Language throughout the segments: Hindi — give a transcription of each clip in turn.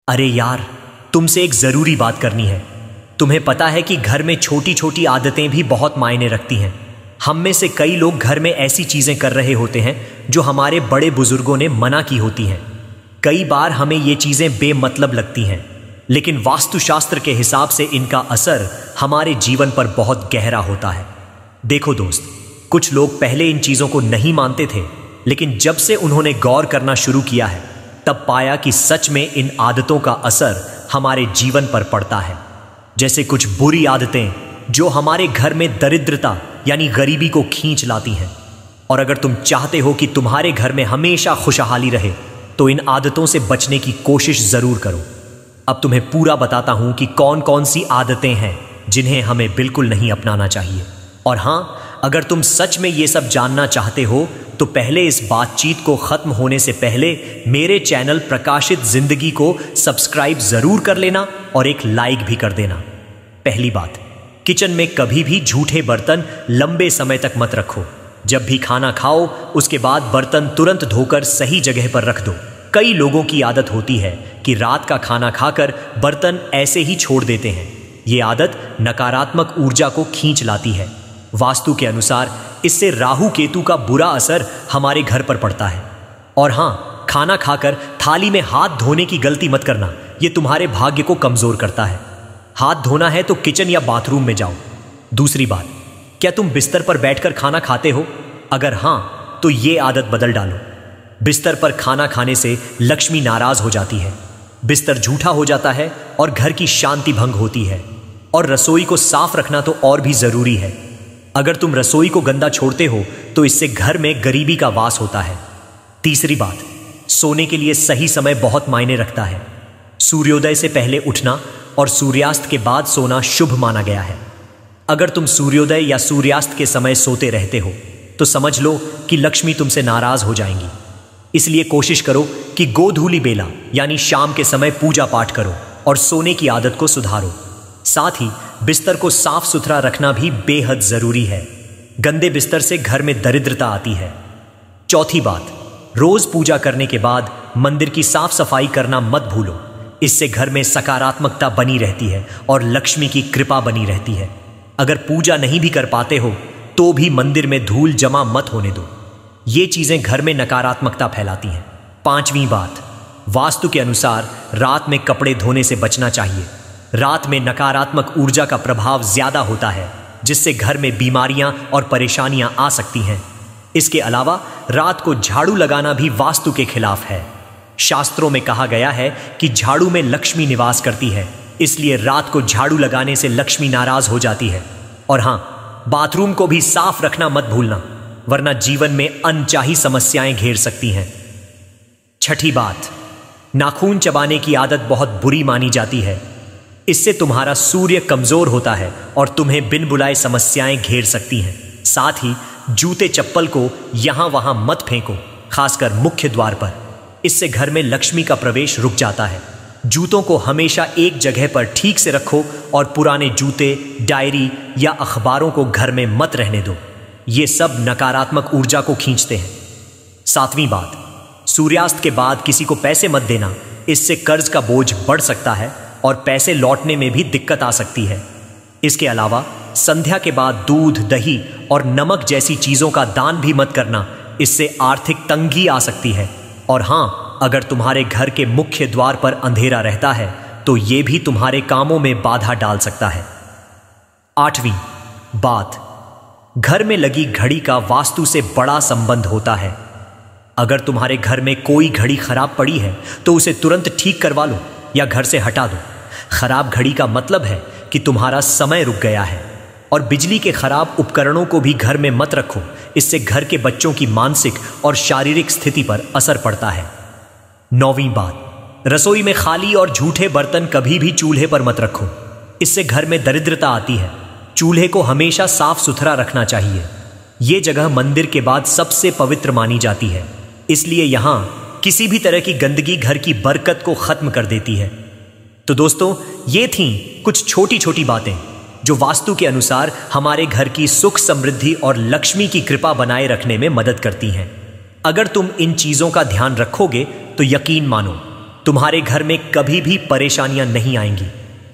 अरे यार, तुमसे एक जरूरी बात करनी है। तुम्हें पता है कि घर में छोटी छोटी आदतें भी बहुत मायने रखती हैं। हम में से कई लोग घर में ऐसी चीजें कर रहे होते हैं जो हमारे बड़े बुजुर्गों ने मना की होती हैं। कई बार हमें ये चीजें बेमतलब लगती हैं, लेकिन वास्तुशास्त्र के हिसाब से इनका असर हमारे जीवन पर बहुत गहरा होता है। देखो दोस्त, कुछ लोग पहले इन चीजों को नहीं मानते थे, लेकिन जब से उन्होंने गौर करना शुरू किया है तब पाया कि सच में इन आदतों का असर हमारे जीवन पर पड़ता है। जैसे कुछ बुरी आदतें जो हमारे घर में दरिद्रता यानी गरीबी को खींच लाती हैं। और अगर तुम चाहते हो कि तुम्हारे घर में हमेशा खुशहाली रहे तो इन आदतों से बचने की कोशिश जरूर करो। अब तुम्हें पूरा बताता हूं कि कौन कौन सी आदतें हैं जिन्हें हमें बिल्कुल नहीं अपनाना चाहिए। और हां, अगर तुम सच में ये सब जानना चाहते हो तो पहले इस बातचीत को खत्म होने से पहले मेरे चैनल प्रकाशित जिंदगी को सब्सक्राइब जरूर कर लेना और एक लाइक भी कर देना। पहली बात, किचन में कभी भी झूठे बर्तन लंबे समय तक मत रखो। जब भी खाना खाओ उसके बाद बर्तन तुरंत धोकर सही जगह पर रख दो। कई लोगों की आदत होती है कि रात का खाना खाकर बर्तन ऐसे ही छोड़ देते हैं। ये आदत नकारात्मक ऊर्जा को खींच लाती है। वास्तु के अनुसार इससे राहु केतु का बुरा असर हमारे घर पर पड़ता है। और हां, खाना खाकर थाली में हाथ धोने की गलती मत करना, यह तुम्हारे भाग्य को कमजोर करता है। हाथ धोना है तो किचन या बाथरूम में जाओ। दूसरी बात, क्या तुम बिस्तर पर बैठकर खाना खाते हो? अगर हां तो यह आदत बदल डालो। बिस्तर पर खाना खाने से लक्ष्मी नाराज हो जाती है, बिस्तर झूठा हो जाता है और घर की शांति भंग होती है। और रसोई को साफ रखना तो और भी जरूरी है। अगर तुम रसोई को गंदा छोड़ते हो तो इससे घर में गरीबी का वास होता है। तीसरी बात, सोने के लिए सही समय बहुत मायने रखता है। सूर्योदय से पहले उठना और सूर्यास्त के बाद सोना शुभ माना गया है। अगर तुम सूर्योदय या सूर्यास्त के समय सोते रहते हो तो समझ लो कि लक्ष्मी तुमसे नाराज हो जाएंगी। इसलिए कोशिश करो कि गोधूली बेला यानी शाम के समय पूजा पाठ करो और सोने की आदत को सुधारो। साथ ही बिस्तर को साफ सुथरा रखना भी बेहद जरूरी है। गंदे बिस्तर से घर में दरिद्रता आती है। चौथी बात, रोज पूजा करने के बाद मंदिर की साफ सफाई करना मत भूलो। इससे घर में सकारात्मकता बनी रहती है और लक्ष्मी की कृपा बनी रहती है। अगर पूजा नहीं भी कर पाते हो तो भी मंदिर में धूल जमा मत होने दो। ये चीजें घर में नकारात्मकता फैलाती हैं। पांचवी बात, वास्तु के अनुसार रात में कपड़े धोने से बचना चाहिए। रात में नकारात्मक ऊर्जा का प्रभाव ज्यादा होता है, जिससे घर में बीमारियां और परेशानियां आ सकती हैं। इसके अलावा रात को झाड़ू लगाना भी वास्तु के खिलाफ है। शास्त्रों में कहा गया है कि झाड़ू में लक्ष्मी निवास करती है, इसलिए रात को झाड़ू लगाने से लक्ष्मी नाराज हो जाती है। और हां, बाथरूम को भी साफ रखना मत भूलना, वरना जीवन में अनचाही समस्याएं घेर सकती हैं। छठी बात, नाखून चबाने की आदत बहुत बुरी मानी जाती है। इससे तुम्हारा सूर्य कमजोर होता है और तुम्हें बिन बुलाए समस्याएं घेर सकती हैं। साथ ही जूते चप्पल को यहां वहां मत फेंको, खासकर मुख्य द्वार पर। इससे घर में लक्ष्मी का प्रवेश रुक जाता है। जूतों को हमेशा एक जगह पर ठीक से रखो और पुराने जूते, डायरी या अखबारों को घर में मत रहने दो। ये सब नकारात्मक ऊर्जा को खींचते हैं। सातवीं बात, सूर्यास्त के बाद किसी को पैसे मत देना। इससे कर्ज का बोझ बढ़ सकता है और पैसे लौटने में भी दिक्कत आ सकती है। इसके अलावा संध्या के बाद दूध, दही और नमक जैसी चीजों का दान भी मत करना। इससे आर्थिक तंगी आ सकती है। और हां, अगर तुम्हारे घर के मुख्य द्वार पर अंधेरा रहता है तो यह भी तुम्हारे कामों में बाधा डाल सकता है। आठवीं बात, घर में लगी घड़ी का वास्तु से बड़ा संबंध होता है। अगर तुम्हारे घर में कोई घड़ी खराब पड़ी है तो उसे तुरंत ठीक करवा लो या घर से हटा दो। खराब घड़ी का मतलब है कि तुम्हारा समय रुक गया है। और बिजली के खराब उपकरणों को भी घर में मत रखो। इससे घर के बच्चों की मानसिक और शारीरिक स्थिति पर असर पड़ता है। नौवीं बात, रसोई में खाली और झूठे बर्तन कभी भी चूल्हे पर मत रखो। इससे घर में दरिद्रता आती है। चूल्हे को हमेशा साफ सुथरा रखना चाहिए। यह जगह मंदिर के बाद सबसे पवित्र मानी जाती है, इसलिए यहां किसी भी तरह की गंदगी घर की बरकत को खत्म कर देती है। तो दोस्तों, ये थीं कुछ छोटी छोटी बातें जो वास्तु के अनुसार हमारे घर की सुख, समृद्धि और लक्ष्मी की कृपा बनाए रखने में मदद करती हैं। अगर तुम इन चीजों का ध्यान रखोगे तो यकीन मानो तुम्हारे घर में कभी भी परेशानियां नहीं आएंगी।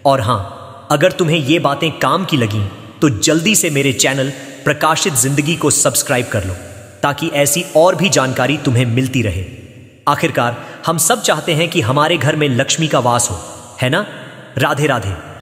और हाँ, अगर तुम्हें ये बातें काम की लगीं तो जल्दी से मेरे चैनल प्रकाशित जिंदगी को सब्सक्राइब कर लो, ताकि ऐसी और भी जानकारी तुम्हें मिलती रहे। आखिरकार हम सब चाहते हैं कि हमारे घर में लक्ष्मी का वास हो, है ना? राधे राधे।